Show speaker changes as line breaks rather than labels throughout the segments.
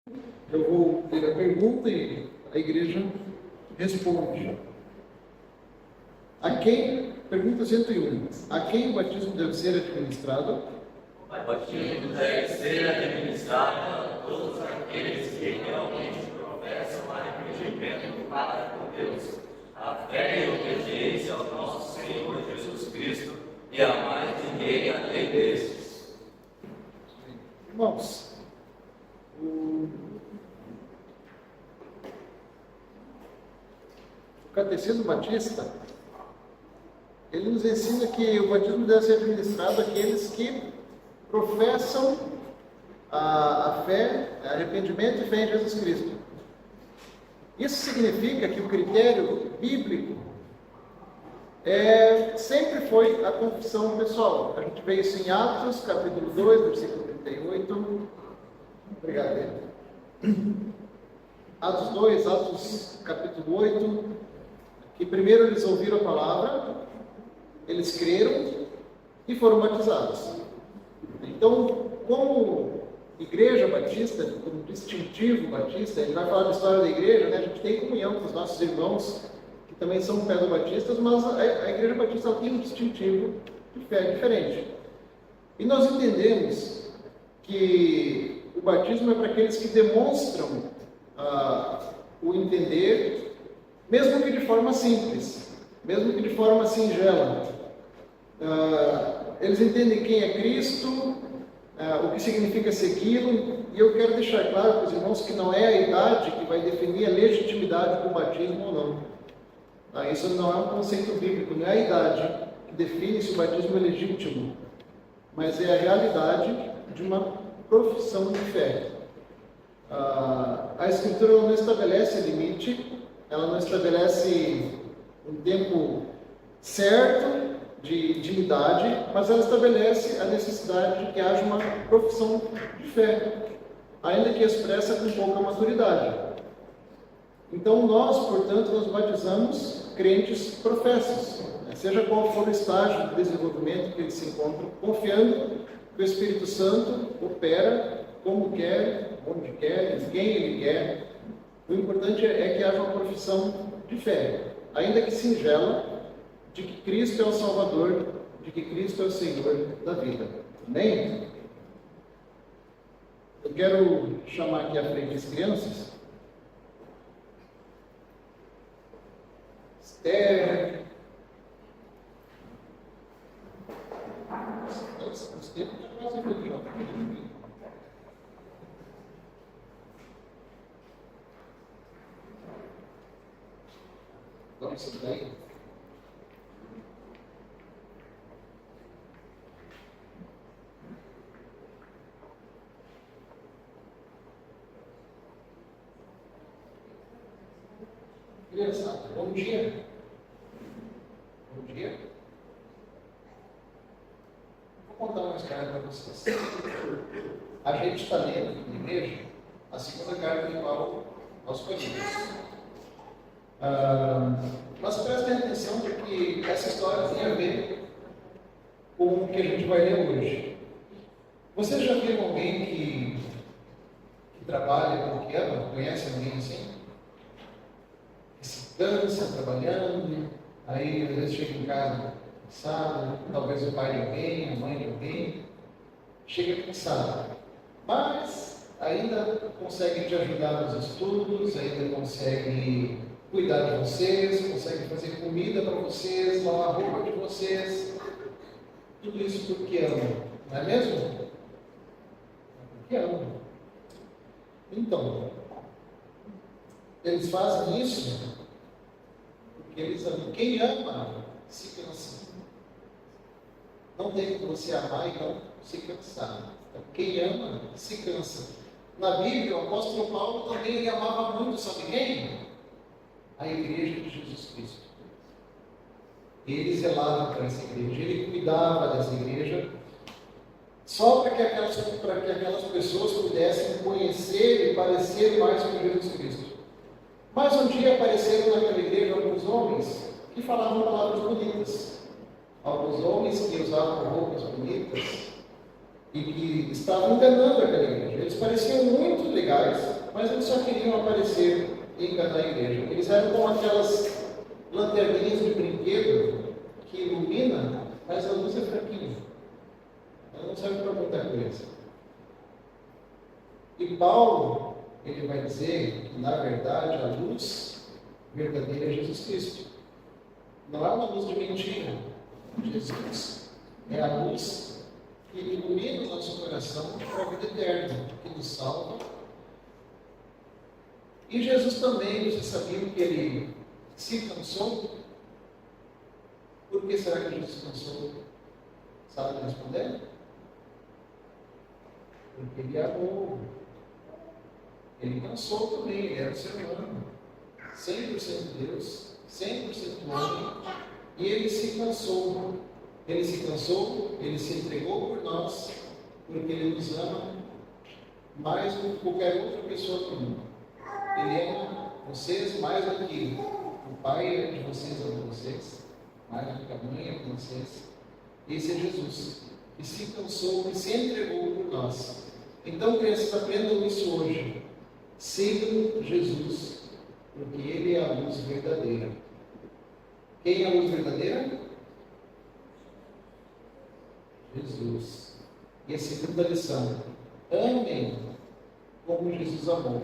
Eu vou ler a pergunta e a igreja responde. Pergunta 101. A quem o batismo deve ser administrado?
O batismo deve ser administrado a todos aqueles que realmente professam arrependimento para com Deus, a fé e obediência ao nosso Senhor Jesus Cristo e a mais ninguém além desses.
Irmãos, o Catecismo Batista, ele nos ensina que o batismo deve ser administrado àqueles que professam a fé, arrependimento e fé em Jesus Cristo. Isso significa que o critério bíblico sempre foi a confissão pessoal. A gente vê isso em Atos, capítulo 2, versículo 38. Obrigado, Pedro. Atos 2, Atos capítulo 8, que primeiro eles ouviram a palavra, eles creram e foram batizados. Então, como igreja batista, como distintivo batista, ele vai falar da história da igreja, né? A gente tem comunhão com os nossos irmãos, que também são pedobatistas, mas a igreja batista ela tem um distintivo de fé diferente. E nós entendemos que o batismo é para aqueles que demonstram o entender, mesmo que de forma simples, mesmo que de forma singela. Eles entendem quem é Cristo, o que significa segui-lo, e eu quero deixar claro para os irmãos que não é a idade que vai definir a legitimidade do batismo ou não. Isso não é um conceito bíblico, não é a idade que define se o batismo é legítimo, mas é a realidade de uma profissão de fé. A Escritura não estabelece limite, ela não estabelece um tempo certo de idade, mas ela estabelece a necessidade de que haja uma profissão de fé, ainda que expressa com pouca maturidade. Então nós, portanto, nos batizamos crentes professos, seja qual for o estágio de desenvolvimento que eles se encontram, confiando que o Espírito Santo opera como quer, onde quer, em quem ele quer. O importante é que haja uma profissão de fé, ainda que singela, de que Cristo é o Salvador, de que Cristo é o Senhor da vida. Amém? Eu quero chamar aqui à frente as crianças. Esther. Vamos sentar aí. Criançada, bom dia. Bom dia. Vou contar uma história para vocês. A gente está lendo na igreja a segunda carta de Paulo aos Coríntios. Mas prestem atenção porque essa história tem a ver com o que a gente vai ler hoje. Vocês já viram alguém que trabalha com o que ama? Conhece alguém assim? Que se cansa trabalhando, aí às vezes chega em casa cansado, talvez o pai de alguém, a mãe de alguém, chega cansado. Mas ainda consegue te ajudar nos estudos, ainda consegue cuidar de vocês, consegue fazer comida para vocês, lavar a roupa de vocês. Tudo isso porque amam, não é mesmo? Porque amam. Então, eles fazem isso porque eles amam. Quem ama se cansa. Não tem como você amar e não se cansar. Então, quem ama se cansa. Na Bíblia, o apóstolo Paulo também ele amava muito, sabe quem? A igreja de Jesus Cristo. Ele zelava para essa igreja, ele cuidava dessa igreja, só para que aquelas pessoas pudessem conhecer e parecer mais com Jesus Cristo. Mas um dia apareceram naquela igreja alguns homens que falavam palavras bonitas, alguns homens que usavam roupas bonitas, e que estavam enganando aquela igreja. Eles pareciam muito legais, mas eles só queriam aparecer e enganar a igreja. Eles eram como aquelas lanterninhas de brinquedo que ilumina, mas a luz é fraquinha. Ela não serve para muita coisa. E Paulo, ele vai dizer que, na verdade, a luz verdadeira é Jesus Cristo. Não é uma luz de mentira. Jesus é a luz que ilumina o nosso coração para a vida eterna, que nos salva. E Jesus também, vocês sabiam que ele se cansou? Por que será que Jesus se cansou? Sabe responder? Porque ele amou. Ele cansou também, ele era um ser humano. 100% Deus, 100% homem. E ele se cansou. Ele se cansou, ele se entregou por nós, porque ele nos ama mais do que qualquer outra pessoa do mundo. Ele ama vocês mais do que o pai de vocês ama vocês, mais do que a mãe ama vocês. Esse é Jesus, que se cansou, que se entregou por nós. Então, crianças, aprendam isso hoje. Sigam Jesus, porque Ele é a luz verdadeira. Quem é a luz verdadeira? Jesus. E a segunda lição: amem como Jesus amou,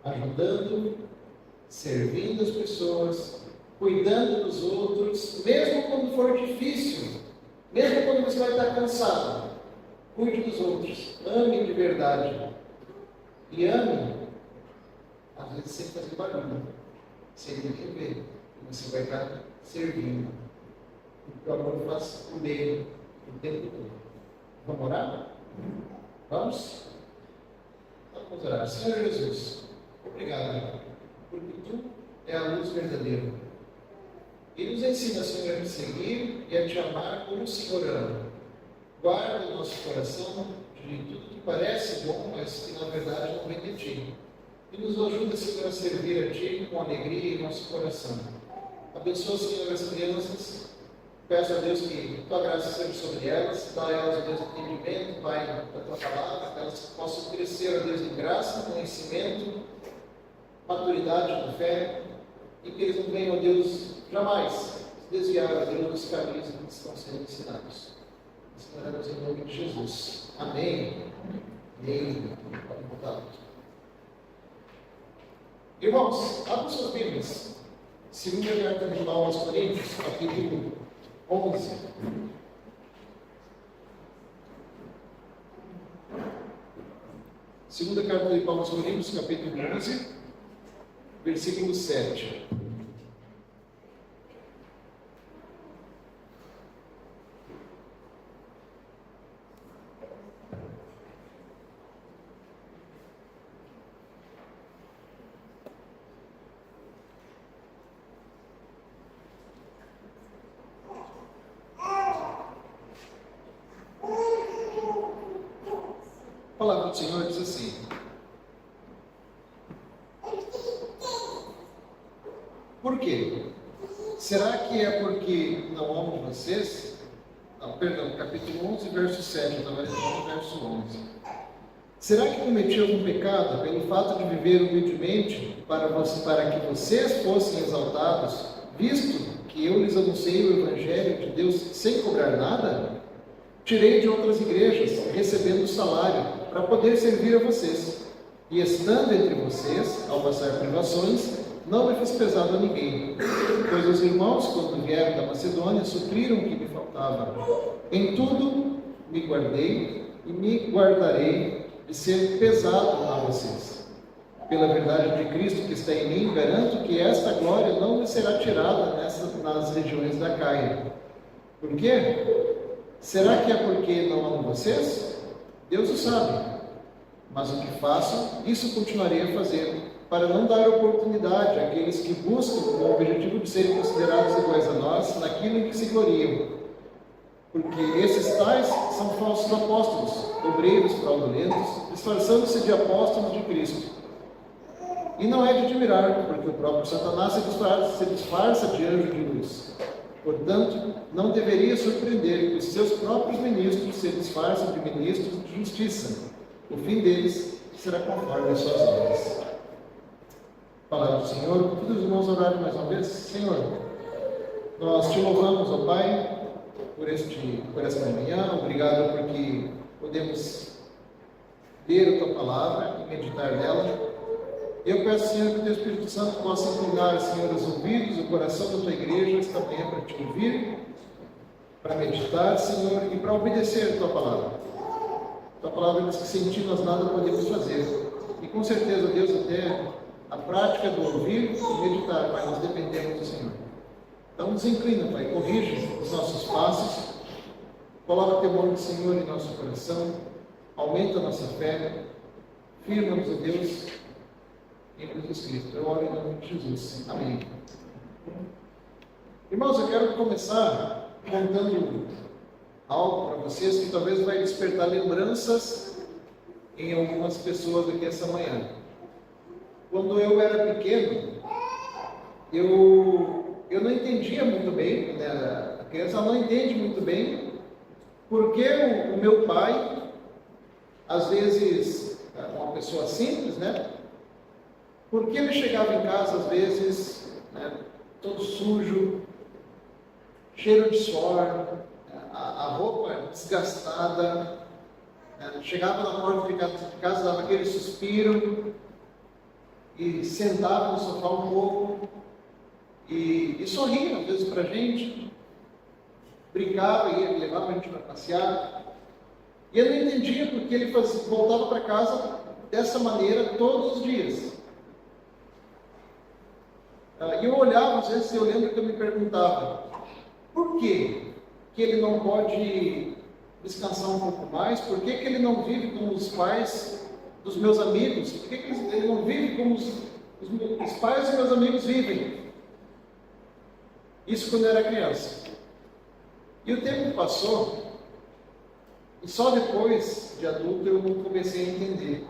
ajudando, servindo as pessoas, cuidando dos outros, mesmo quando for difícil, mesmo quando você vai estar cansado. Cuide dos outros, ame de verdade. E ame, às vezes, sem fazer barulho, sem ninguém ver. Você vai estar servindo. Porque o amor faz o bem o tempo todo. Vamos orar? Vamos? Vamos orar. Senhor Jesus, obrigado, porque Tu é a luz verdadeira. E nos ensina, Senhor, a te seguir e a te amar como o Senhor ama. Guarda o nosso coração de tudo que parece bom, mas que na verdade não vem de Ti. E nos ajuda, Senhor, a servir a Ti com alegria em nosso coração. Abençoa, Senhor, as crianças. Peço a Deus que Tua graça seja sobre elas. Dá a elas, Deus, entendimento, Pai, da Tua palavra, que elas possam crescer, Deus, em graça, conhecimento, maturidade na fé, e que eles não venham, Deus, jamais se desviar, Deus, dos caminhos que estão sendo ensinados. Esperamos em nome de Jesus. Amém. Amém. Pode botar. Irmãos, abra suas Bíblias. Segunda carta de Paulo aos Coríntios, capítulo 11. Segunda carta de Paulo aos Coríntios, capítulo 11, versículo 7. A palavra do Senhor diz assim: por quê? Será que é porque não amo vocês? Não, perdão, capítulo 11, verso 7, eu estava lendo verso 11. Será que cometi algum pecado pelo fato de viver humildemente para que vocês fossem exaltados, visto que eu lhes anunciei o Evangelho de Deus sem cobrar nada? Tirei de outras igrejas, recebendo salário, para poder servir a vocês. E estando entre vocês, ao passar privações, não me fiz pesado a ninguém, pois os irmãos, quando vieram da Macedônia, supriram o que me faltava. Em tudo me guardei e me guardarei de ser pesado a vocês. Pela verdade de Cristo que está em mim, garanto que esta glória não me será tirada nas regiões da Caia. Por quê? Será que é porque não amo vocês? Deus o sabe. Mas o que faço, isso continuarei a fazer, para não dar oportunidade àqueles que buscam com o objetivo de serem considerados iguais a nós naquilo em que se gloriam. Porque esses tais são falsos apóstolos, obreiros fraudulentos, disfarçando-se de apóstolos de Cristo. E não é de admirar, porque o próprio Satanás se disfarça de anjo de luz. Portanto, não deveria surpreender que os seus próprios ministros se disfarçem de ministros de justiça. O fim deles será conforme as suas obras. Palavra do Senhor. Todos os irmãos orarem mais uma vez. Senhor, nós te louvamos, ó Pai, por esta manhã. Obrigado porque podemos ler a Tua Palavra e meditar nela. Eu peço, Senhor, que o Teu Espírito Santo possa inclinar, Senhor, os ouvidos, o coração da Tua igreja esta manhã para Te ouvir, para meditar, Senhor, e para obedecer a Tua Palavra. Tua Palavra diz que sem Ti nós nada podemos fazer. E com certeza, Deus, até a prática do ouvir e meditar, Pai, nós dependemos do Senhor. Então nos inclina, Pai, corrige os nossos passos, coloca o temor do Senhor em nosso coração, aumenta a nossa fé, firma-nos, ó Deus, em Jesus Cristo. Eu oro em nome de Jesus. Amém. Irmãos, eu quero começar contando algo para vocês que talvez vai despertar lembranças em algumas pessoas aqui essa manhã. Quando eu era pequeno, eu não entendia muito bem, quando era criança, ela não entende muito bem, porque o meu pai, às vezes, uma pessoa simples, né? Porque ele chegava em casa, às vezes, né, todo sujo, cheiro de suor, a roupa desgastada, né, chegava na porta de casa, dava aquele suspiro, e sentava no sofá um pouco, e sorria, às vezes, para a gente, brincava, levava a gente para passear, e eu não entendia porque ele voltava para casa dessa maneira todos os dias. E eu olhava, às vezes, eu lembro que eu me perguntava, por que ele não pode descansar um pouco mais? Por que ele não vive como os pais dos meus amigos? Por que ele não vive como os pais dos meus amigos vivem? Isso quando eu era criança. E o tempo passou, e só depois de adulto eu comecei a entender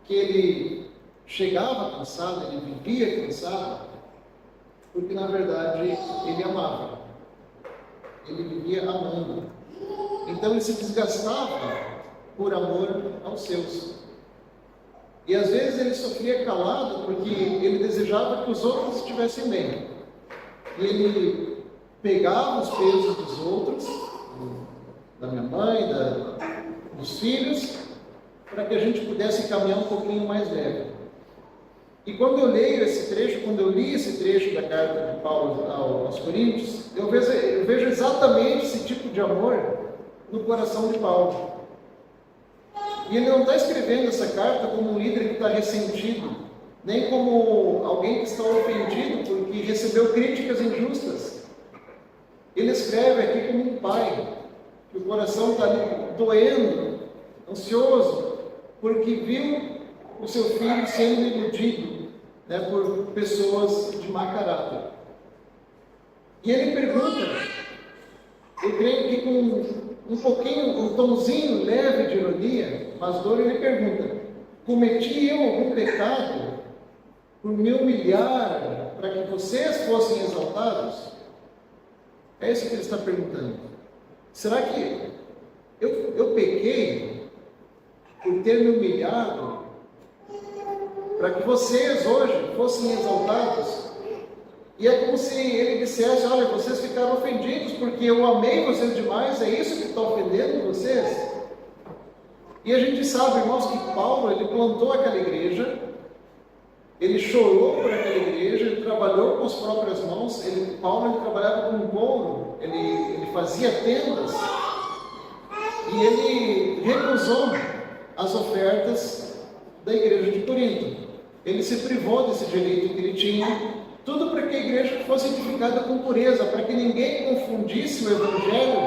que ele chegava cansado, ele vivia cansado, porque na verdade ele amava, ele vivia amando. Então ele se desgastava por amor aos seus. E às vezes ele sofria calado porque ele desejava que os outros estivessem bem. E ele pegava os pesos dos outros, da minha mãe, dos filhos, para que a gente pudesse caminhar um pouquinho mais leve. E quando eu li esse trecho da carta de Paulo aos Coríntios, eu vejo exatamente esse tipo de amor no coração de Paulo. E ele não está escrevendo essa carta como um líder que está ressentido, nem como alguém que está ofendido porque recebeu críticas injustas. Ele escreve aqui como um pai, que o coração está ali doendo, ansioso, porque viu o seu filho sendo iludido, né, por pessoas de má caráter. E ele pergunta, eu creio que com um tomzinho leve de ironia, mas dor, ele pergunta, cometi eu algum pecado por me humilhar para que vocês fossem exaltados? É isso que ele está perguntando. Será que eu pequei por ter me humilhado para que vocês hoje fossem exaltados? E é como se ele dissesse, olha, vocês ficaram ofendidos porque eu amei vocês demais, é isso que está ofendendo vocês? E a gente sabe, irmãos, que Paulo, ele plantou aquela igreja, ele chorou por aquela igreja, ele trabalhou com as próprias mãos, Paulo trabalhava com couro, ele fazia tendas, e ele recusou as ofertas da igreja de Corinto. Ele se privou desse direito que ele tinha, tudo para que a igreja fosse edificada com pureza, para que ninguém confundisse o evangelho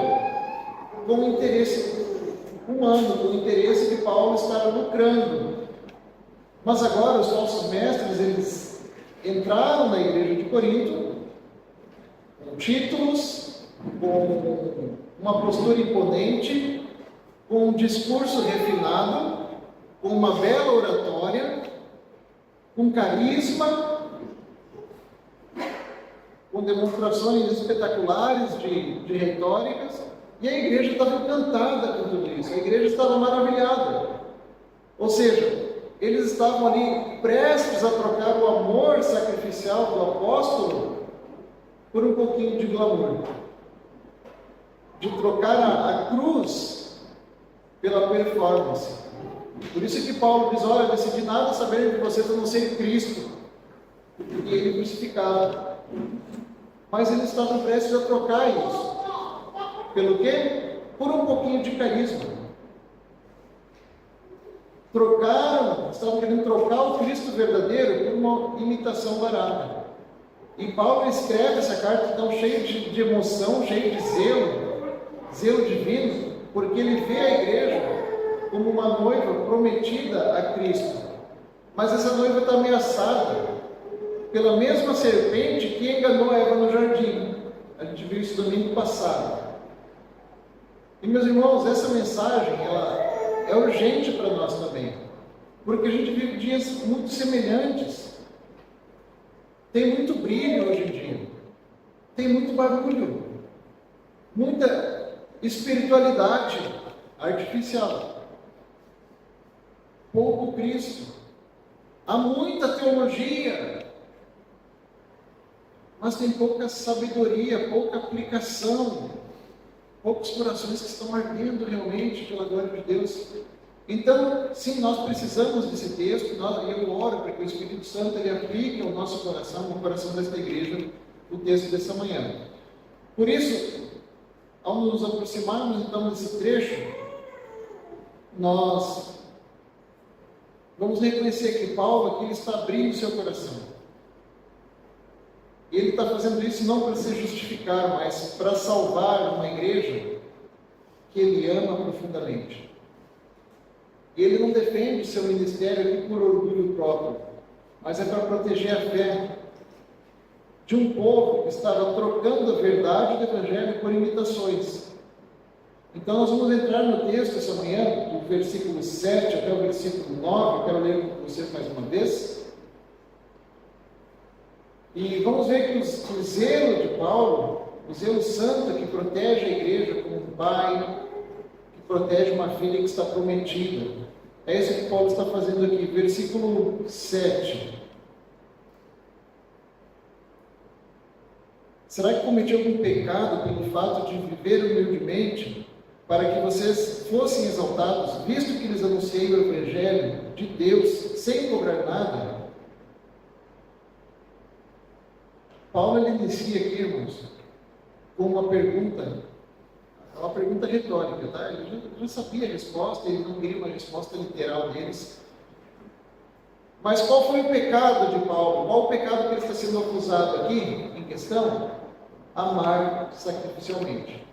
com o interesse humano, com o interesse que Paulo estava lucrando. Mas agora os falsos mestres, eles entraram na igreja de Corinto com títulos, com uma postura imponente, com um discurso refinado, com uma bela oratória, com carisma, com demonstrações espetaculares de retóricas, e a igreja estava encantada com tudo isso, a igreja estava maravilhada. Ou seja, eles estavam ali prestes a trocar o amor sacrificial do apóstolo por um pouquinho de glamour, de trocar a cruz pela performance. Por isso que Paulo diz: olha, decidi nada saber de vocês a não ser Cristo e Ele crucificado. Mas eles estavam prestes a trocar isso. Pelo quê? Por um pouquinho de carisma. Estavam querendo trocar o Cristo verdadeiro por uma imitação barata. E Paulo escreve essa carta tão cheia de emoção, cheia de zelo divino, porque ele vê a igreja como uma noiva prometida a Cristo. Mas essa noiva está ameaçada pela mesma serpente que enganou Eva no jardim. A gente viu isso domingo passado. E, meus irmãos, essa mensagem ela é urgente para nós também, porque a gente vive dias muito semelhantes. Tem muito brilho hoje em dia, tem muito barulho, muita espiritualidade artificial, pouco Cristo. Há muita teologia, mas tem pouca sabedoria, pouca aplicação, poucos corações que estão ardendo realmente pela glória de Deus. Então, sim, nós precisamos desse texto, e eu oro para que o Espírito Santo ele aplique ao nosso coração, no coração desta igreja, o texto dessa manhã. Por isso, ao nos aproximarmos então desse trecho, nós vamos reconhecer que Paulo aqui ele está abrindo seu coração. E ele está fazendo isso não para se justificar, mas para salvar uma igreja que ele ama profundamente. E ele não defende seu ministério aqui por orgulho próprio, mas é para proteger a fé de um povo que estava trocando a verdade do Evangelho por imitações. Então nós vamos entrar no texto essa manhã, do versículo 7 até o versículo 9, eu quero ler com vocês mais uma vez. E vamos ver que o zelo de Paulo, o zelo santo que protege a igreja como um pai, que protege uma filha que está prometida. É isso que Paulo está fazendo aqui, versículo 7. Será que cometi algum pecado pelo fato de viver humildemente, para que vocês fossem exaltados, visto que lhes anunciei o Evangelho de Deus, sem cobrar nada? Paulo ele inicia aqui, irmãos, com uma pergunta retórica, tá? Ele já sabia a resposta, ele não queria uma resposta literal deles. Mas qual foi o pecado de Paulo? Qual o pecado que ele está sendo acusado aqui, em questão? Amar sacrificialmente.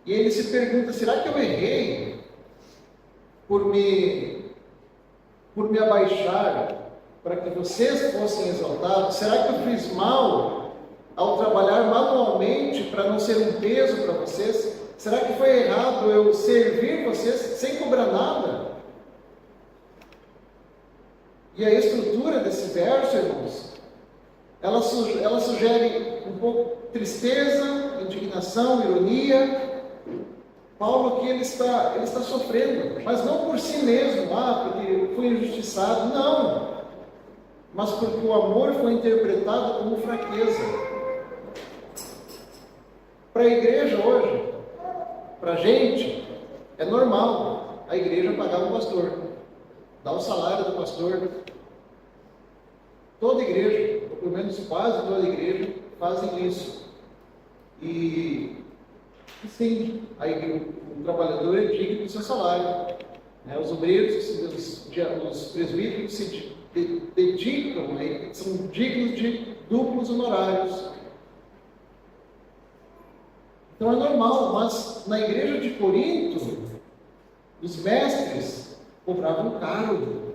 E ele se pergunta: será que eu errei por me abaixar para que vocês fossem exaltados? Será que eu fiz mal ao trabalhar manualmente para não ser um peso para vocês? Será que foi errado eu servir vocês sem cobrar nada? E a estrutura desse verso, irmãos, ela sugere um pouco tristeza, indignação, ironia. Paulo aqui ele está sofrendo, mas não por si mesmo, porque foi injustiçado, não, mas porque o amor foi interpretado como fraqueza. Para a igreja hoje, para a gente, é normal a igreja pagar o pastor, dar o salário do pastor. Toda igreja, ou pelo menos quase toda igreja, fazem isso. E sim, o trabalhador é digno do seu salário. Os obreiros, os presbíteros se dedicam, são dignos de duplos honorários. Então é normal, mas na igreja de Corinto, os mestres cobravam caro.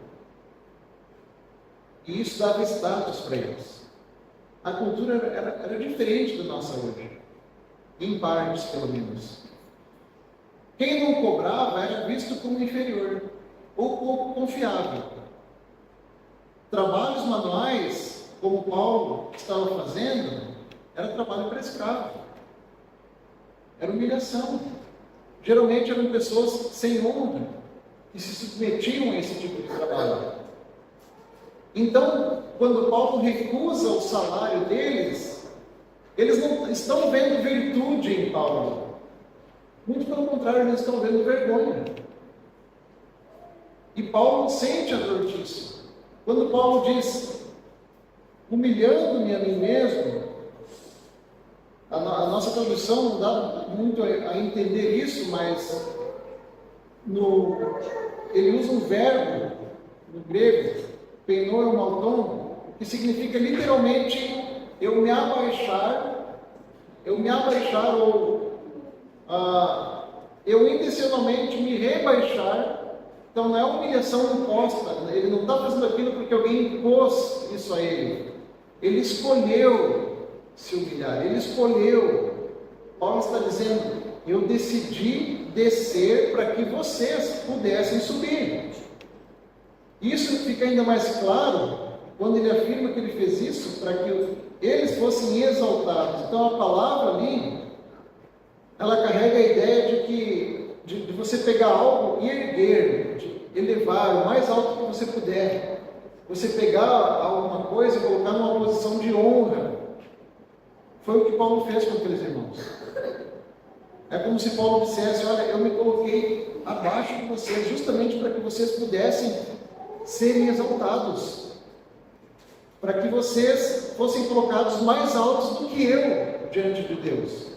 E isso dava status para eles. A cultura era diferente da nossa hoje. Em partes, pelo menos. Quem não cobrava era visto como inferior ou pouco confiável. Trabalhos manuais como Paulo estava fazendo, era trabalho para escravo. Era humilhação. Geralmente eram pessoas sem honra, que se submetiam a esse tipo de trabalho. Então, quando Paulo recusa o salário deles, eles não estão vendo virtude em Paulo. Muito pelo contrário, eles estão vendo vergonha. E Paulo sente a dor disso. Quando Paulo diz, humilhando-me a mim mesmo, a nossa tradução não dá muito a entender isso, mas ele usa um verbo no grego, peinormalton, que significa literalmente eu me abaixar ou eu intencionalmente me rebaixar. Então não é humilhação imposta, ele não está fazendo aquilo porque alguém impôs isso a ele. Ele escolheu se humilhar, ele escolheu. Paulo está dizendo, eu decidi descer para que vocês pudessem subir. Isso fica ainda mais claro quando ele afirma que ele fez isso para que eles fossem exaltados. Então a palavra ali, ela carrega a ideia de você pegar algo e erguer, de elevar o mais alto que você puder. Você pegar alguma coisa e colocar numa posição de honra. Foi o que Paulo fez com aqueles irmãos. É como se Paulo dissesse, olha, eu me coloquei abaixo de vocês, justamente para que vocês pudessem serem exaltados. Para que vocês fossem colocados mais altos do que eu diante de Deus.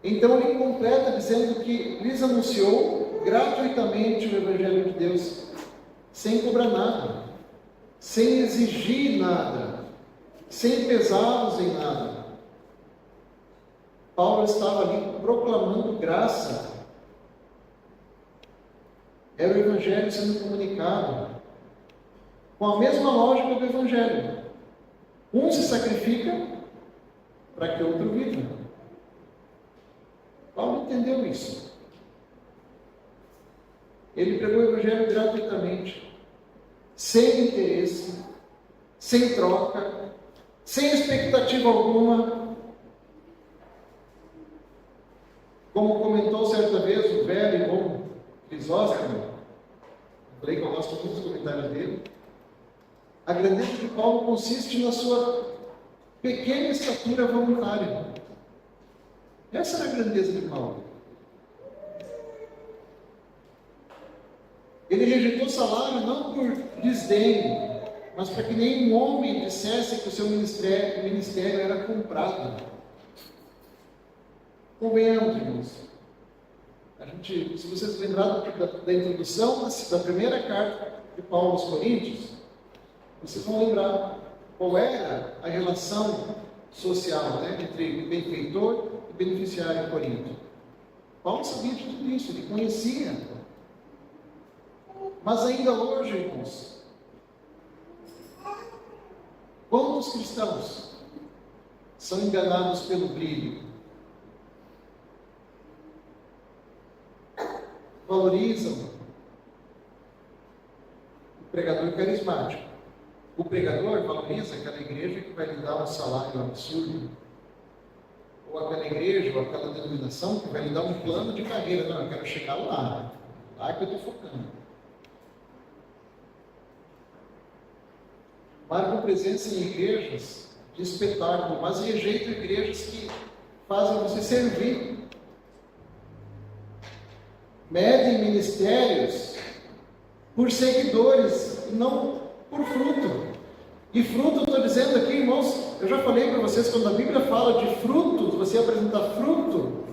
Então ele completa dizendo que lhes anunciou gratuitamente o Evangelho de Deus, sem cobrar nada, sem exigir nada, sem pesá-los em nada. Paulo estava ali proclamando graça. Era o Evangelho sendo comunicado, com a mesma lógica do Evangelho. Um se sacrifica para que outro viva. Paulo entendeu isso. Ele pregou o Evangelho gratuitamente, sem interesse, sem troca, sem expectativa alguma. Como comentou certa vez o velho e bom Crisóstomo, falei que eu gosto muito dos comentários dele, a grandeza de Paulo consiste na sua pequena estatura voluntária. Essa era a grandeza de Paulo. Ele rejeitou o salário não por desdém, mas para que nenhum homem dissesse que o seu ministério era comprado. Convenhamos, irmãos. Se vocês lembrarem da introdução da primeira carta de Paulo aos Coríntios, vocês vão lembrar qual era a relação social, entre benfeitor e beneficiário em Corinto. Paulo sabia de tudo isso, ele conhecia. Mas ainda hoje, irmãos, quantos cristãos são enganados pelo brilho? Valorizam o pregador carismático. O pregador valoriza aquela igreja que vai lhe dar um salário absurdo. Ou aquela igreja, ou aquela denominação que vai lhe dar um plano de carreira. Não, eu quero chegar lá. Lá que eu estou focando. Marcam presença em igrejas de espetáculo, mas rejeitam igrejas que fazem você servir. Medem ministérios por seguidores e não por fruto. E fruto, eu estou dizendo aqui, irmãos, eu já falei para vocês, quando a Bíblia fala de frutos, você apresentar fruto,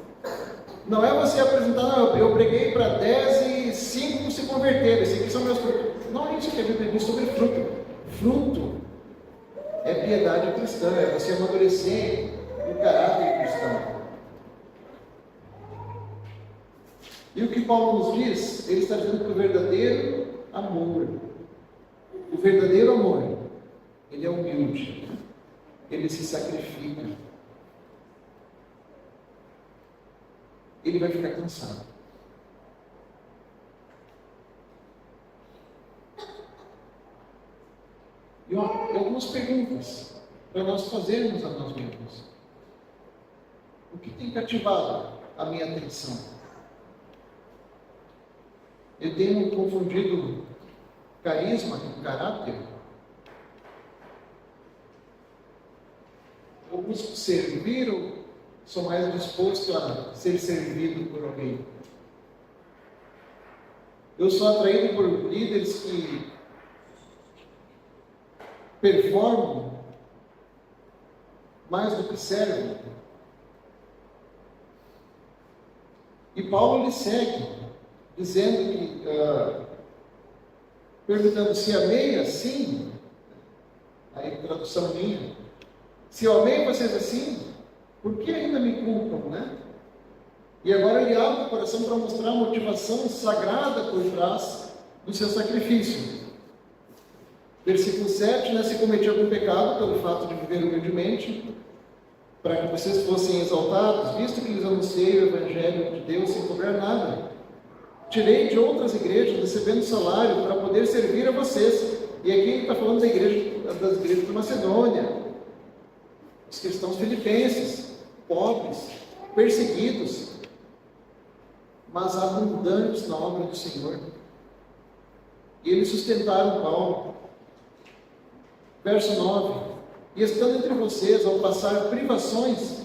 não é você apresentar, não, eu preguei para 10 e 5 se converteram, esses aqui são meus frutos. Não é isso que a Bíblia diz sobre fruto. Fruto é piedade cristã, é você amadurecer o caráter cristão. E o que Paulo nos diz? Ele está dizendo que o verdadeiro amor, ele é humilde, ele se sacrifica, ele vai ficar cansado. E algumas perguntas para nós fazermos a nós mesmos. O que tem cativado a minha atenção? Eu tenho confundido carisma com caráter? Eu busco servir ou sou mais disposto a ser servido por alguém? Eu sou atraído por líderes que performam mais do que servem. E Paulo lhe segue, dizendo que, perguntando se amei assim, aí tradução minha, se eu amei vocês assim, por que ainda me culpam, né? E agora ele abre o coração para mostrar a motivação sagrada por trás do seu sacrifício. Versículo 7, né? Se cometi algum pecado pelo fato de viver humildemente, para que vocês fossem exaltados, visto que lhes anunciei o Evangelho de Deus sem cobrar nada. Tirei de outras igrejas, recebendo salário, para poder servir a vocês. E aqui ele está falando das igrejas da Macedônia, os cristãos filipenses, pobres, perseguidos, mas abundantes na obra do Senhor. E eles sustentaram Paulo. Verso 9. E estando entre vocês, ao passar privações,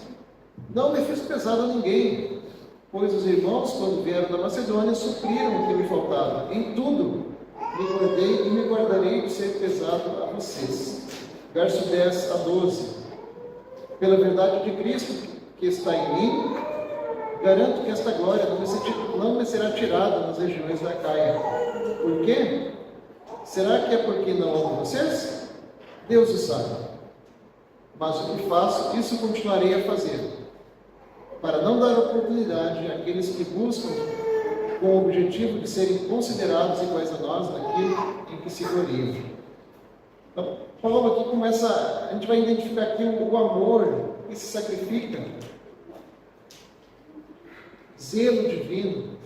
não me fiz pesado a ninguém, pois os irmãos, quando vieram da Macedônia, supriram o que me faltava. Em tudo me guardei e me guardarei de ser pesado a vocês. Verso 10 a 12. Pela verdade de Cristo que está em mim, garanto que esta glória não me será tirada nas regiões da Caia. Por quê? Será que é porque não amo vocês? Deus o sabe. Mas o que faço, isso continuarei a fazer, para não dar oportunidade àqueles que buscam com o objetivo de serem considerados iguais a nós naquilo em que se gloriam. Então, Paulo aqui começa, a gente vai identificar aqui o amor que se sacrifica, zelo divino.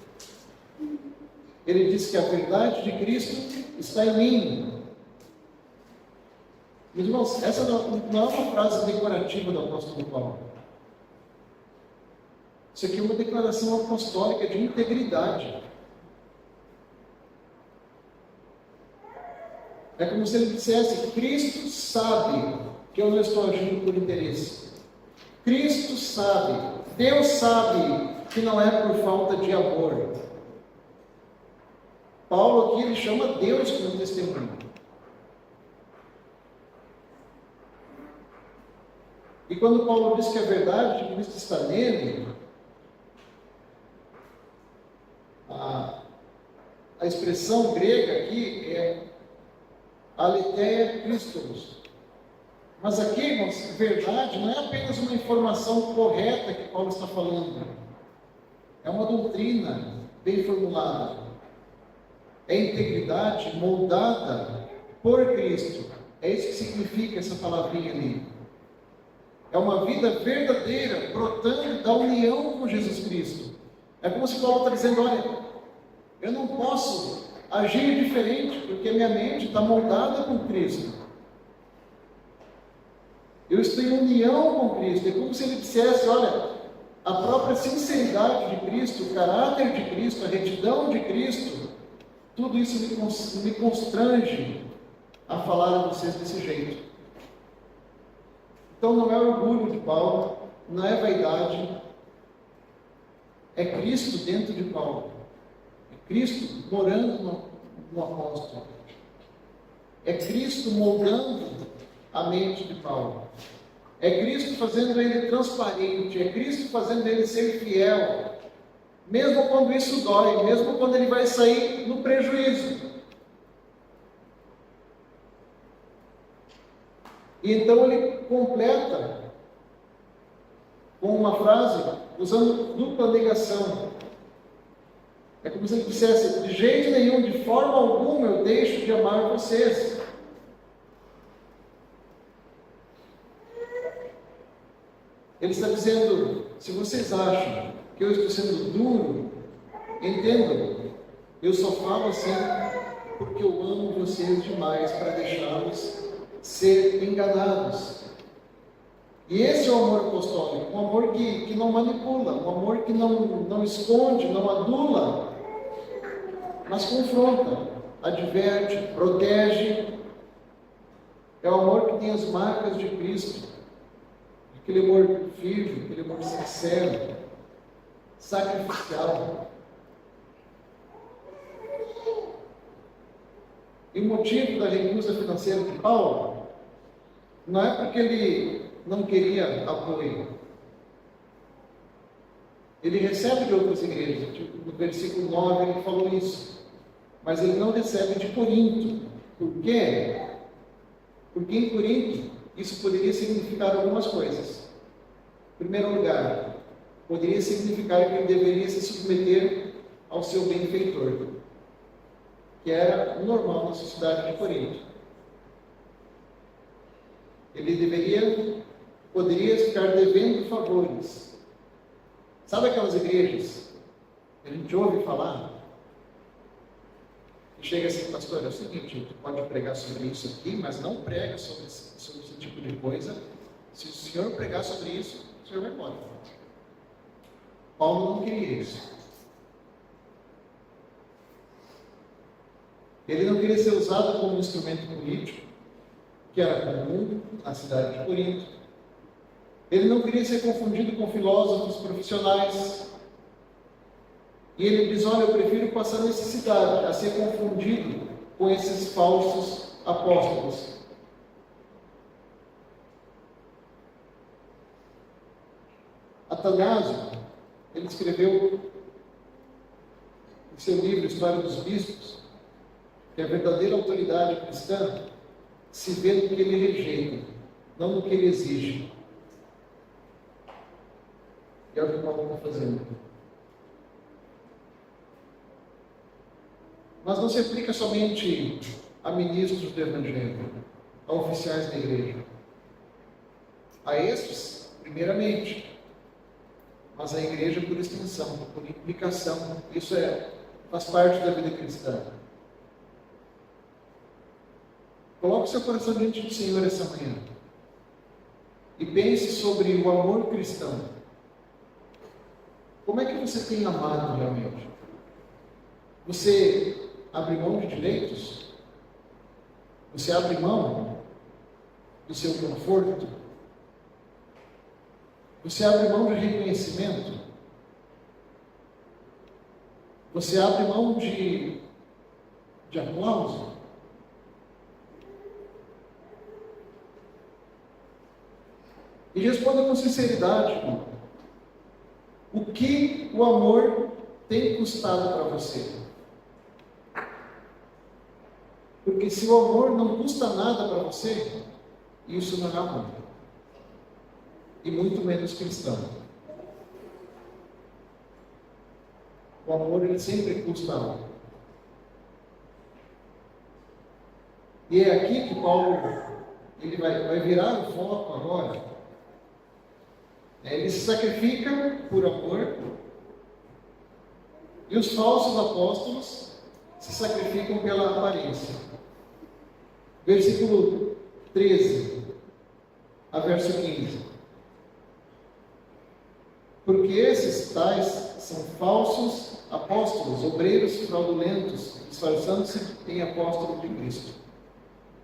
Ele diz que a verdade de Cristo está em mim. Meus irmãos, essa não é uma frase decorativa do apóstolo Paulo. Isso aqui é uma declaração apostólica de integridade. É como se ele dissesse: Cristo sabe que eu não estou agindo por interesse. Cristo sabe, Deus sabe que não é por falta de amor. Paulo aqui ele chama Deus como testemunho. E quando Paulo diz que a verdade de Cristo está nele, a expressão grega aqui é aletheia Christos. Mas aqui, irmãos, verdade não é apenas uma informação correta que Paulo está falando. É uma doutrina bem formulada. É integridade moldada por Cristo. É isso que significa essa palavrinha ali. É uma vida verdadeira, brotando da união com Jesus Cristo. É como se Paulo está dizendo: olha, eu não posso agir diferente, porque minha mente está moldada com Cristo. Eu estou em união com Cristo. É como se ele dissesse: olha, a própria sinceridade de Cristo, o caráter de Cristo, a retidão de Cristo, tudo isso me constrange a falar a vocês desse jeito. Então não é orgulho de Paulo, não é vaidade, é Cristo dentro de Paulo, é Cristo morando no apóstolo, é Cristo moldando a mente de Paulo, é Cristo fazendo ele transparente, é Cristo fazendo ele ser fiel, mesmo quando isso dói, mesmo quando ele vai sair no prejuízo. E então ele completa com uma frase usando dupla negação. É como se ele dissesse: de jeito nenhum, de forma alguma eu deixo de amar vocês. Ele está dizendo: se vocês acham que eu estou sendo duro, entendam, eu só falo assim porque eu amo vocês demais para deixá-los ser enganados. E esse é o amor apostólico, um amor que não manipula, um amor que não esconde, não adula, mas confronta, adverte, protege. É o amor que tem as marcas de Cristo, aquele amor firme, aquele amor sincero, sacrificial. E o motivo da recusa financeira de Paulo não é porque ele não queria apoio. Ele recebe de outras igrejas. No versículo 9 ele falou isso. Mas ele não recebe de Corinto. Por quê? Porque em Corinto isso poderia significar algumas coisas. Em primeiro lugar, poderia significar que ele deveria se submeter ao seu benfeitor, que era normal na sociedade de Corinto. Ele poderia ficar devendo favores. Sabe aquelas igrejas que a gente ouve falar? E chega assim, pastor, é o seguinte, tu pode pregar sobre isso aqui, mas não prega sobre esse tipo de coisa. Se o senhor pregar sobre isso, o senhor vai embora. Paulo não queria isso. Ele não queria ser usado como instrumento político, que era comum na cidade de Corinto. Ele não queria ser confundido com filósofos profissionais. E ele diz, olha, eu prefiro passar necessidade a ser confundido com esses falsos apóstolos. Atanásio, ele escreveu em seu livro História dos Bispos, que a verdadeira autoridade cristã se vê no que ele rejeita, não no que ele exige. E é o que Paulo está fazendo. Mas não se aplica somente a ministros do Evangelho, a oficiais da igreja. A estes, primeiramente, mas a igreja por extensão, por implicação. Isso faz parte da vida cristã. Coloque seu coração diante do Senhor essa manhã e pense sobre o amor cristão. Como é que você tem amado realmente? Você abre mão de direitos? Você abre mão do seu conforto? Você abre mão de reconhecimento? Você abre mão de aplauso? E responda com sinceridade, irmão. O que o amor tem custado para você? Porque se o amor não custa nada para você, isso não é amor. E muito menos cristão. O amor, ele sempre custa algo. E é aqui que Paulo, ele vai virar o foco agora. Ele se sacrifica por amor, e os falsos apóstolos se sacrificam pela aparência. Versículo 13 a verso 15. Porque esses tais são falsos apóstolos, obreiros fraudulentos, disfarçando-se em apóstolos de Cristo.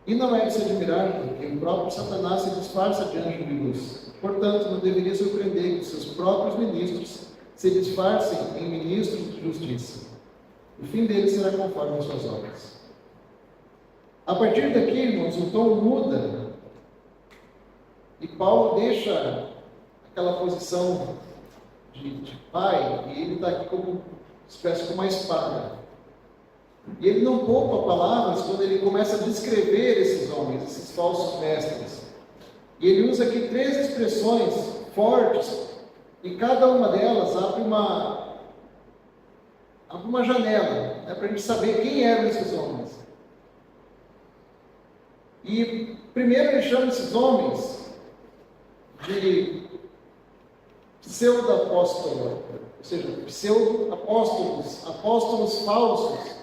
E não é de se admirar, porque o próprio Satanás se disfarça de anjo de luz. Portanto, não deveria surpreender que seus próprios ministros se disfarcem em ministros de justiça. O fim deles será conforme as suas obras. A partir daqui, irmãos, o tom muda. E Paulo deixa aquela posição de pai, e ele está aqui como espécie de uma espada. E ele não poupa palavras quando ele começa a descrever esses homens, esses falsos mestres. E ele usa aqui 3 expressões fortes, e cada uma delas abre uma janela, para a gente saber quem eram esses homens. E primeiro ele chama esses homens de pseudo-apóstolo, ou seja, pseudo-apóstolos, apóstolos falsos.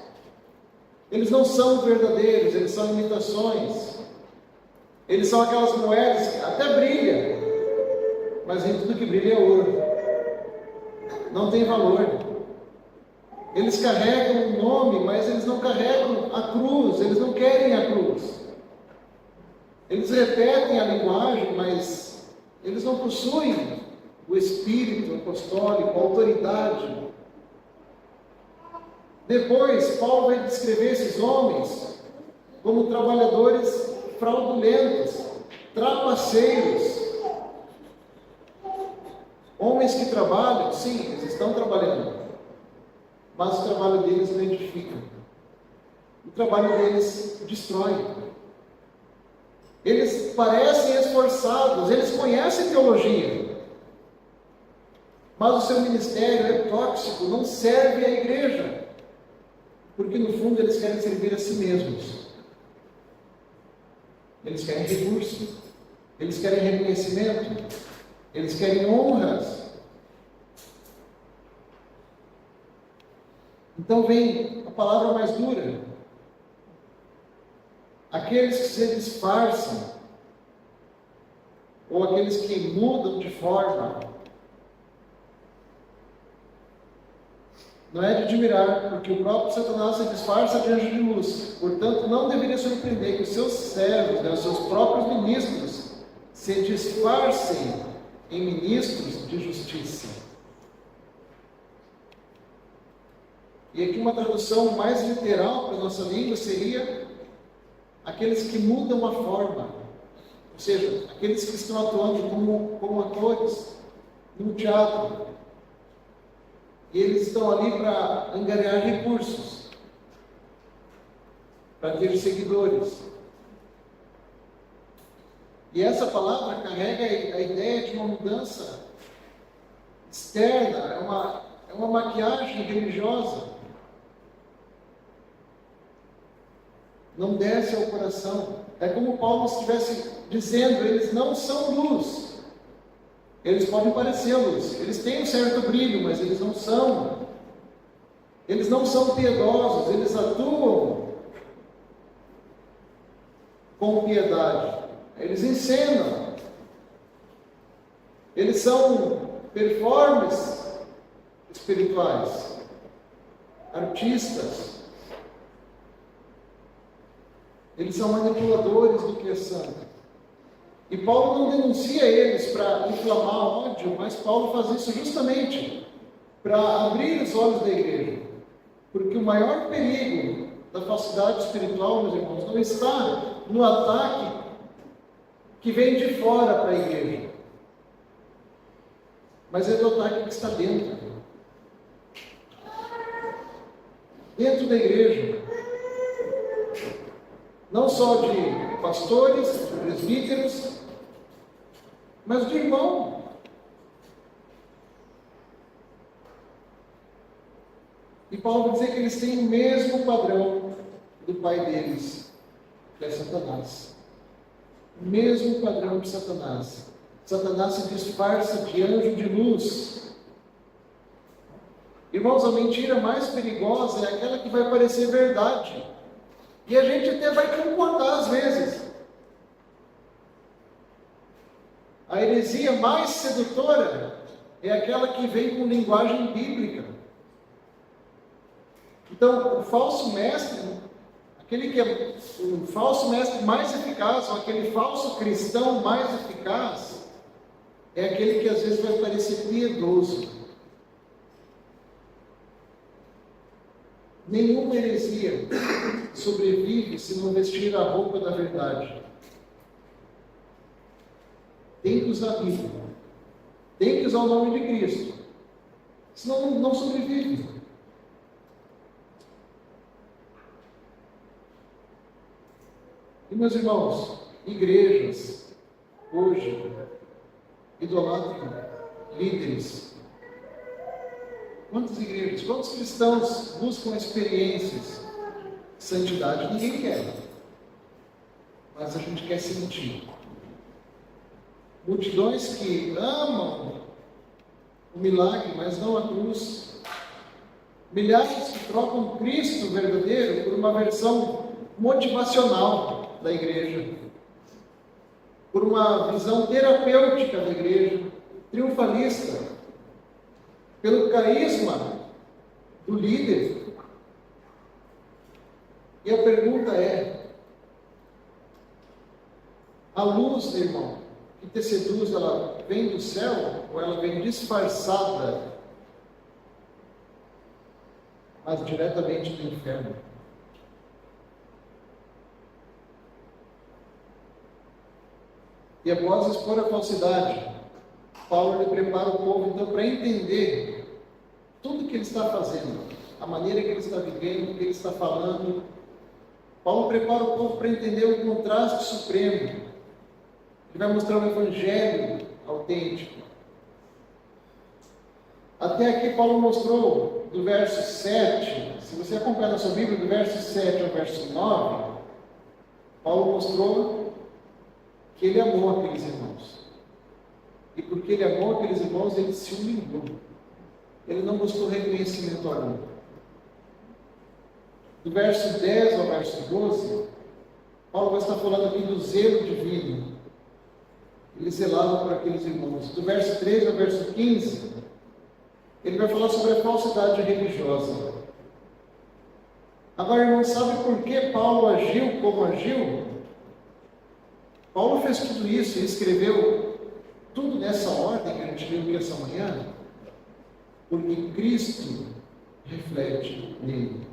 Eles não são verdadeiros, eles são imitações. Eles são aquelas moedas que até brilham, mas nem tudo que brilha é ouro. Não tem valor. Eles carregam o nome, mas eles não carregam a cruz, eles não querem a cruz. Eles repetem a linguagem, mas eles não possuem o espírito apostólico, a autoridade. Depois, Paulo vai descrever esses homens como trabalhadores fraudulentos, trapaceiros. Homens que trabalham, sim, eles estão trabalhando, mas o trabalho deles não edifica. O trabalho deles destrói. Eles parecem esforçados, eles conhecem teologia, mas o seu ministério é tóxico, não serve à igreja, porque no fundo eles querem servir a si mesmos. Eles querem recurso, eles querem reconhecimento, eles querem honras. Então vem a palavra mais dura. Aqueles que se disfarçam, ou aqueles que mudam de forma, não é de admirar, porque o próprio Satanás se disfarça de anjo de luz. Portanto, não deveria surpreender que os seus servos, os seus próprios ministros, se disfarcem em ministros de justiça. E aqui uma tradução mais literal para a nossa língua seria aqueles que mudam a forma, ou seja, aqueles que estão atuando como atores no teatro. E eles estão ali para angariar recursos, para ter seguidores. E essa palavra carrega a ideia de uma mudança externa, é uma maquiagem religiosa. Não desce ao coração. É como Paulo estivesse dizendo, eles não são luz. Eles podem parecer luz, eles têm um certo brilho, mas eles não são. Eles não são piedosos, eles atuam com piedade. Eles encenam. Eles são performers espirituais, artistas. Eles são manipuladores do que é santo. E Paulo não denuncia eles para inflamar ódio, mas Paulo faz isso justamente para abrir os olhos da igreja. Porque o maior perigo da falsidade espiritual, meus irmãos, não está no ataque que vem de fora para a igreja, mas é do ataque que está dentro. Dentro da igreja. Não só de pastores, de presbíteros, mas de irmão. E Paulo vai dizer que eles têm o mesmo padrão do pai deles, que é Satanás. O mesmo padrão de Satanás. Satanás se disfarça de anjo de luz. Irmãos, a mentira mais perigosa é aquela que vai parecer verdade. E a gente até vai concordar às vezes. A heresia mais sedutora é aquela que vem com linguagem bíblica. Então, o falso mestre, aquele que é o falso mestre mais eficaz, ou aquele falso cristão mais eficaz, é aquele que às vezes vai parecer piedoso. Nenhuma heresia sobrevive se não vestir a roupa da verdade. Tem que usar a Bíblia. Tem que usar o nome de Cristo. Senão não sobrevive. E meus irmãos, igrejas hoje idolatram líderes. Quantas igrejas, quantos cristãos buscam experiências de santidade? Ninguém quer. Mas a gente quer sentir. Multidões que amam o milagre, mas não a cruz. Milhares que trocam Cristo verdadeiro por uma versão motivacional da igreja. por uma visão terapêutica da igreja, triunfalista, pelo carisma do líder. E a pergunta é: a luz, irmão, que te seduz, ela vem do céu ou ela vem disfarçada, mas diretamente do inferno? E após expor a falsidade, Paulo ele prepara o povo então para entender tudo que ele está fazendo, a maneira que ele está vivendo, o que ele está falando. Paulo prepara o povo para entender o contraste supremo. Ele vai mostrar o evangelho autêntico. Até aqui Paulo mostrou do verso 7, se você acompanhar na sua Bíblia, do verso 7 ao verso 9, Paulo mostrou que ele amou aqueles irmãos. E porque ele amou aqueles irmãos, ele se humilhou. Ele não buscou reconhecimento algum. Do verso 10 ao verso 12, Paulo vai estar falando aqui do zelo divino. Ele zelava por aqueles irmãos. Do verso 13 ao verso 15, ele vai falar sobre a falsidade religiosa. Agora, irmão, sabe por que Paulo agiu como agiu? Paulo fez tudo isso e escreveu tudo nessa ordem que a gente viu aqui essa manhã, porque Cristo reflete nele.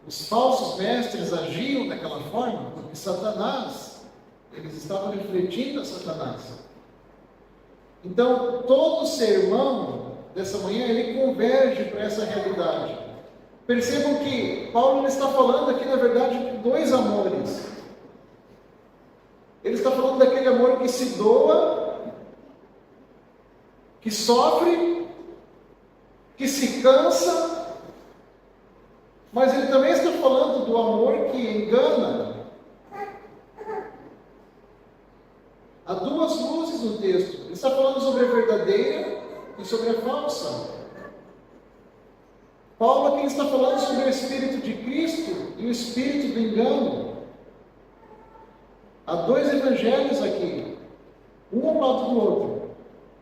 Os falsos mestres agiam daquela forma porque Satanás, eles estavam refletindo a Satanás. Então, todo sermão dessa manhã, ele converge para essa realidade. Percebam que Paulo está falando aqui, na verdade, de dois amores. Ele está falando daquele amor que se doa, que sofre, que se cansa, mas ele também está falando do amor que engana. Há duas luzes no texto. Ele está falando sobre a verdadeira e sobre a falsa. Paulo aqui está falando sobre o Espírito de Cristo e o Espírito do engano. Há dois evangelhos aqui, um ao lado do outro.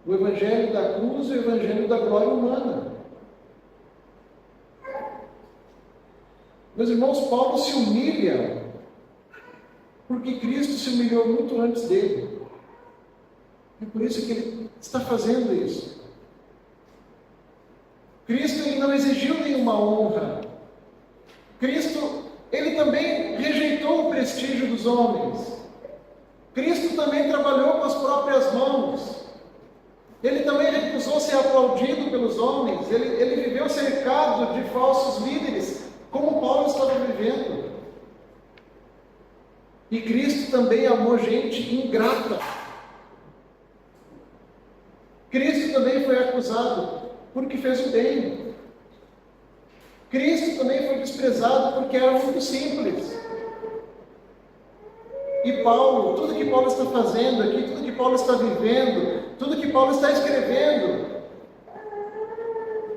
O evangelho da cruz e o evangelho da glória humana. Meus irmãos, Paulo se humilha porque Cristo se humilhou muito antes dele. É por isso que ele está fazendo isso. Cristo ele não exigiu nenhuma honra. Cristo, ele também rejeitou o prestígio dos homens. Cristo também trabalhou com as próprias mãos. Ele também recusou ser aplaudido pelos homens. Ele viveu cercado de falsos líderes, como Paulo estava vivendo. E Cristo também amou gente ingrata. Cristo também foi acusado porque fez o bem. Cristo também foi desprezado porque era muito simples. E Paulo, tudo que Paulo está fazendo aqui, tudo que Paulo está vivendo, tudo que Paulo está escrevendo,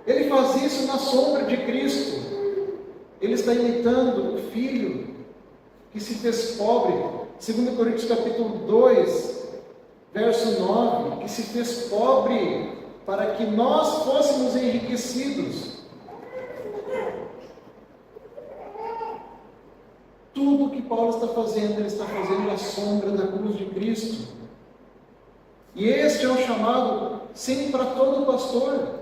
ele faz isso na sombra de Cristo. Ele está imitando o Filho que se fez pobre. 2 Coríntios capítulo 2, verso 9, que se fez pobre para que nós fôssemos enriquecidos. Tudo que Paulo está fazendo, ele está fazendo à sombra da cruz de Cristo. E este é o chamado, sim, para todo pastor,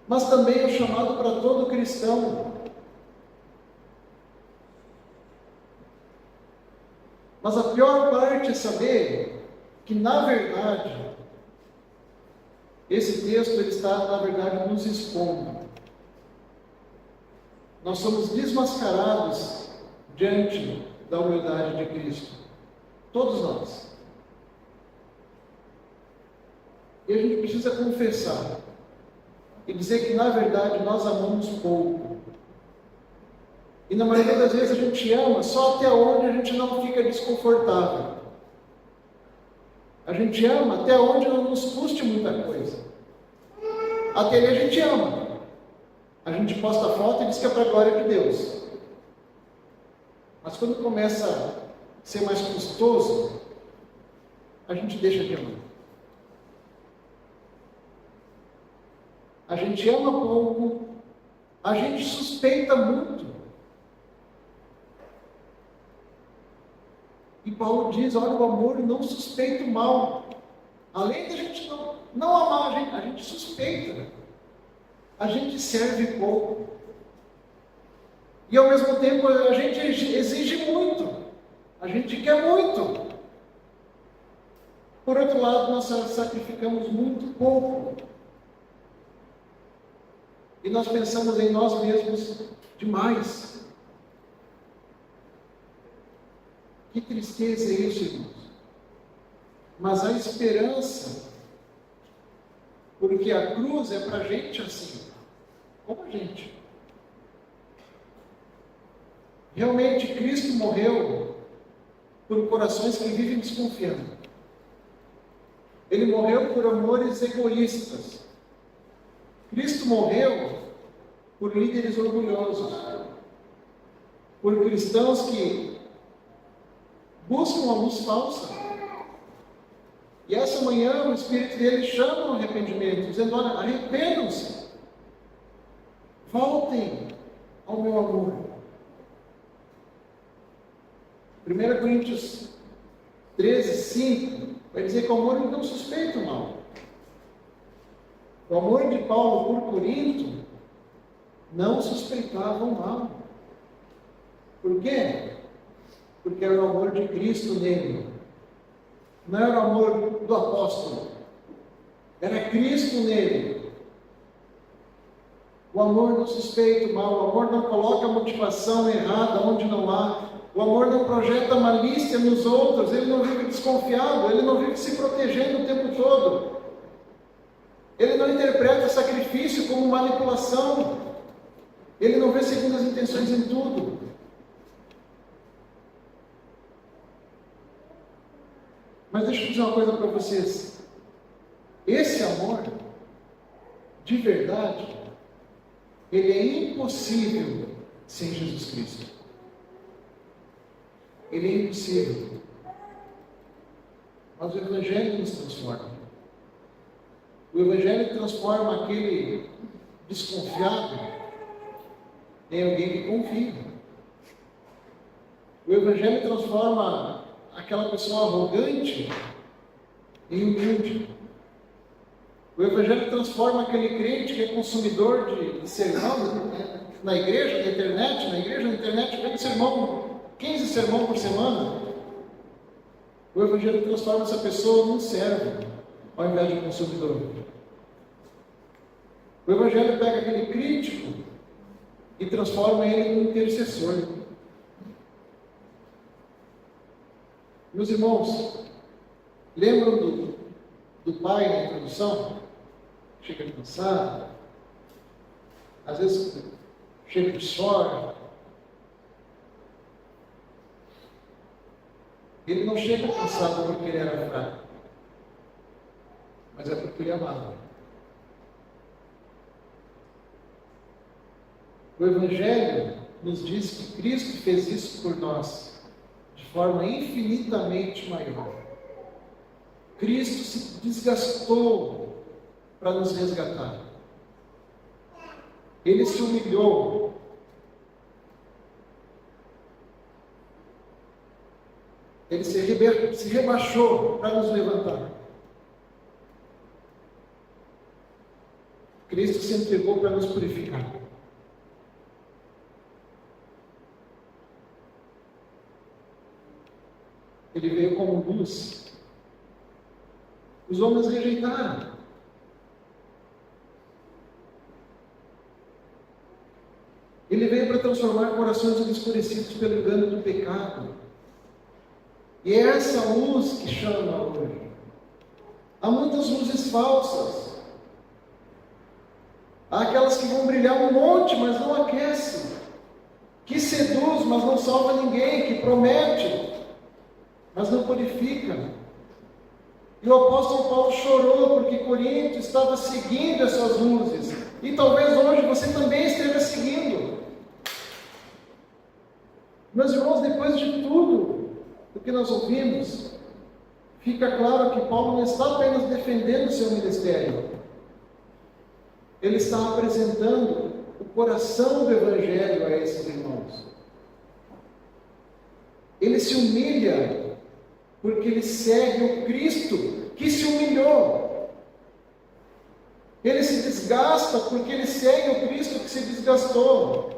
mas também é o chamado para todo cristão. Mas a pior parte é saber que, na verdade, esse texto ele está, na verdade, nos expondo. Nós somos desmascarados diante da humildade de Cristo. Todos nós. E a gente precisa confessar e dizer que, na verdade, nós amamos pouco. E na maioria das vezes a gente ama só até onde a gente não fica desconfortável. A gente ama até onde não nos custe muita coisa. Até ali a gente ama. A gente posta foto e diz que é para a glória de Deus. Mas quando começa ser mais custoso, a gente deixa de amar. A gente ama pouco, a gente suspeita muito. E Paulo diz, olha, o amor não suspeita o mal. Além da gente não amar, a gente suspeita. A gente serve pouco. E ao mesmo tempo a gente exige muito. A gente quer muito. Por outro lado, nós sacrificamos muito pouco. E nós pensamos em nós mesmos demais. Que tristeza é isso, irmãos. Mas a esperança, porque a cruz é para a gente assim, como a gente. Realmente, Cristo morreu por corações que vivem desconfiando. Ele morreu por amores egoístas. Cristo morreu por líderes orgulhosos, por cristãos que buscam a luz falsa. E essa manhã o Espírito dele chama ao arrependimento, dizendo, olha, arrependam-se, voltem ao meu amor. 1 Coríntios 13, 5, vai dizer que o amor não suspeita o mal. O amor de Paulo por Corinto não suspeitava o mal. Por quê? Porque era o amor de Cristo nele. Não era o amor do apóstolo. Era Cristo nele. O amor não suspeita o mal. O amor não coloca a motivação errada onde não há. O amor não projeta malícia nos outros. Ele não vive desconfiado. Ele não vive se protegendo o tempo todo. Ele não interpreta sacrifício como manipulação. Ele não vê segundas intenções em tudo. Mas deixa eu dizer uma coisa para vocês. Esse amor, de verdade, ele é impossível sem Jesus Cristo. Ele é impossível. Mas o Evangelho nos transforma. O Evangelho transforma aquele desconfiado em alguém que confia. O Evangelho transforma aquela pessoa arrogante em humilde. O Evangelho transforma aquele crente que é consumidor de sermão na igreja, na internet, vem sermão, 15 sermão por semana. O Evangelho transforma essa pessoa num servo, ao invés de consumidor. O Evangelho pega aquele crítico e transforma ele num intercessor. Meus irmãos, lembram do pai na introdução? Chega cansado, às vezes chega de chora. Ele não chega cansado porque ele era fraco, mas é porque ele amava. O Evangelho nos diz que Cristo fez isso por nós de forma infinitamente maior. Cristo se desgastou para nos resgatar. Ele se humilhou. Ele se rebaixou para nos levantar. Cristo se entregou para nos purificar. Ele veio como luz. Os homens rejeitaram. Ele veio para transformar corações obscurecidos pelo engano do pecado. E é essa luz que chama hoje. Há muitas luzes falsas. Há aquelas que vão brilhar um monte, mas não aquecem. Que seduz, mas não salva ninguém. Que promete, mas não purifica. E o apóstolo Paulo chorou porque Corinto estava seguindo essas luzes. E talvez hoje você também esteja seguindo. Meus irmãos, depois de tudo o nós ouvimos, fica claro que Paulo não está apenas defendendo o seu ministério, ele está apresentando o coração do Evangelho a esses irmãos. Ele se humilha porque ele segue o Cristo que se humilhou. Ele se desgasta porque ele segue o Cristo que se desgastou.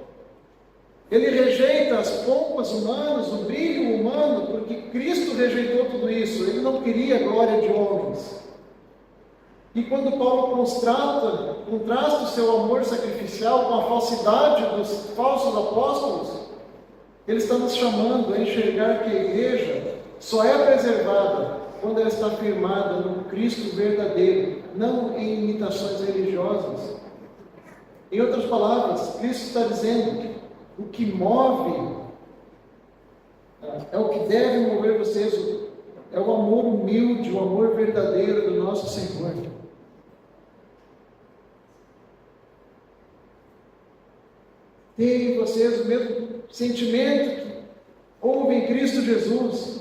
Ele rejeita as pompas humanas, o brilho humano, porque Cristo rejeitou tudo isso. Ele não queria a glória de homens. E quando Paulo contrasta o seu amor sacrificial com a falsidade dos falsos apóstolos, ele está nos chamando a enxergar que a igreja só é preservada quando ela está firmada no Cristo verdadeiro, não em imitações religiosas. Em outras palavras, Cristo está dizendo: o que move é o que deve mover vocês, é o amor humilde, o amor verdadeiro do nosso Senhor. Tem vocês o mesmo sentimento que houve em Cristo Jesus.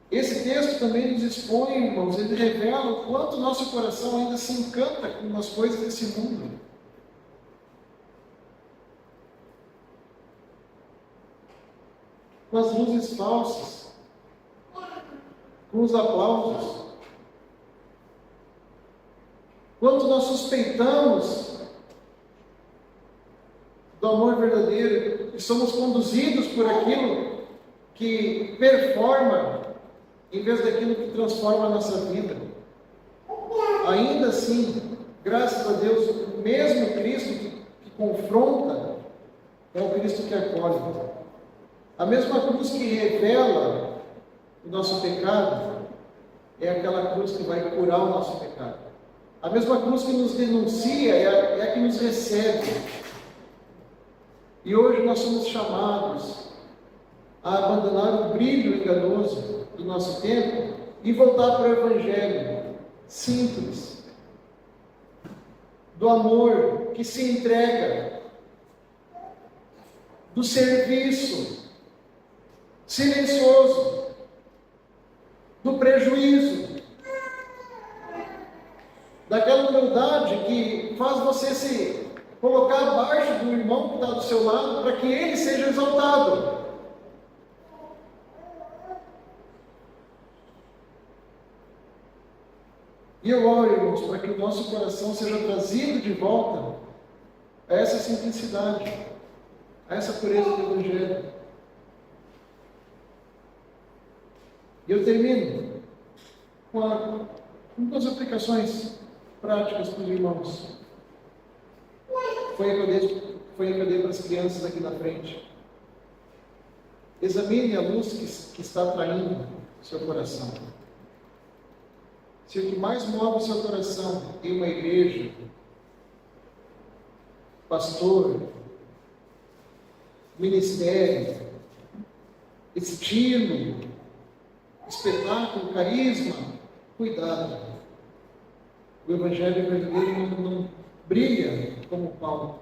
Esse texto também nos expõe, irmãos, ele revela o quanto nosso coração ainda se encanta com as coisas desse mundo. Com as luzes falsas, com os aplausos. Quanto nós suspeitamos do amor verdadeiro e somos conduzidos por aquilo que performa em vez daquilo que transforma a nossa vida. Ainda assim, graças a Deus, o mesmo Cristo que confronta é o Cristo que acolhe. A mesma cruz que revela o nosso pecado é aquela cruz que vai curar o nosso pecado. A mesma cruz que nos denuncia é a que nos recebe. E hoje nós somos chamados a abandonar o brilho enganoso do nosso tempo e voltar para o Evangelho simples, do amor que se entrega, do serviço silencioso, do prejuízo, daquela humildade que faz você se colocar abaixo do irmão que está do seu lado para que ele seja exaltado. E eu oro, irmãos, para que o nosso coração seja trazido de volta a essa simplicidade, a essa pureza do Evangelho. E eu termino com duas aplicações práticas para os irmãos. Foi a que eu dei para as crianças aqui na frente. Examine a luz que está atraindo o seu coração. Se o que mais move o seu coração em uma igreja, pastor, ministério, estilo, espetáculo, carisma, cuidado. O Evangelho verdadeiro não brilha como Paulo.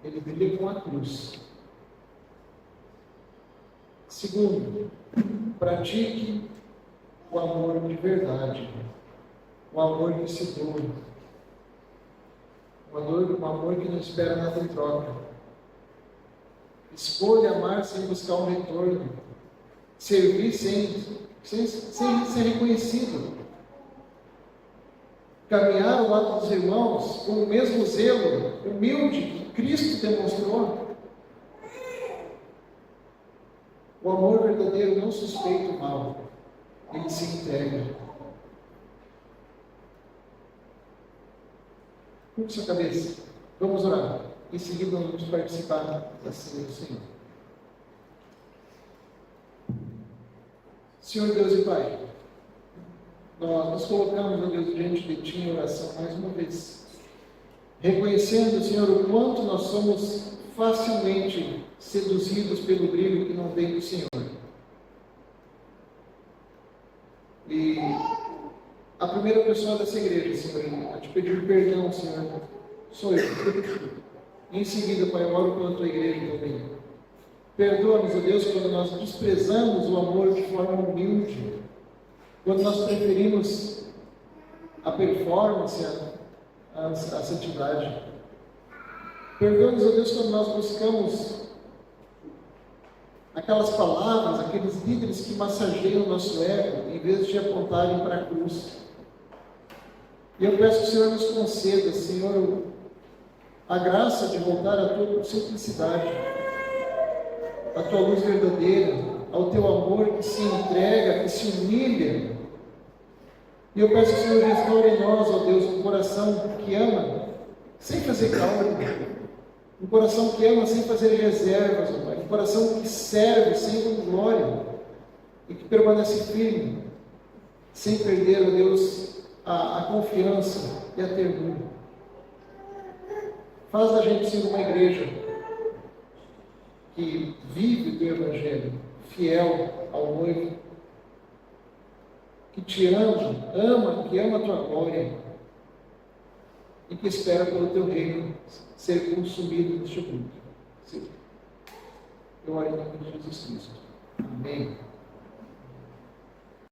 Ele brilha com a cruz. Segundo, pratique o amor de verdade, o amor que se doa, o amor que não espera nada em troca. Escolha amar sem buscar um retorno, servir sem ser reconhecido, caminhar ao lado dos irmãos com o mesmo zelo humilde que Cristo demonstrou. O amor verdadeiro não suspeita o mal, ele se entrega. Curva sua cabeça, vamos orar. Em seguida vamos participar da ceia do Senhor. Senhor Deus e Pai, nós nos colocamos, ó Deus, diante de Ti em oração mais uma vez, reconhecendo, Senhor, o quanto nós somos facilmente seduzidos pelo brilho que não vem do Senhor. E a primeira pessoa dessa igreja, Senhor, a te pedir perdão, Senhor, sou eu. Em seguida, Pai, eu oro pela tua igreja também. Perdoa-nos, ó Deus, quando nós desprezamos o amor de forma humilde, quando nós preferimos a performance, a santidade. Perdoa-nos, ó Deus, quando nós buscamos aquelas palavras, aqueles líderes que massageiam o nosso ego, em vez de apontarem para a cruz. E eu peço que o Senhor nos conceda, Senhor, a graça de voltar à tua simplicidade, à tua luz verdadeira, ao teu amor que se entrega, que se humilha. E eu peço que o Senhor restaure em nós, ó Deus, um coração que ama, sem fazer cálculo, um coração que ama sem fazer reservas, ó Pai, um coração que serve sem vanglória e que permanece firme, sem perder, ó Deus, a confiança e a ternura. Faz da gente ser uma igreja que vive o teu Evangelho, fiel ao noivo, que te ama, que ama a tua glória e que espera pelo teu reino ser consumido neste mundo. Eu oro em nome de Jesus Cristo. Amém.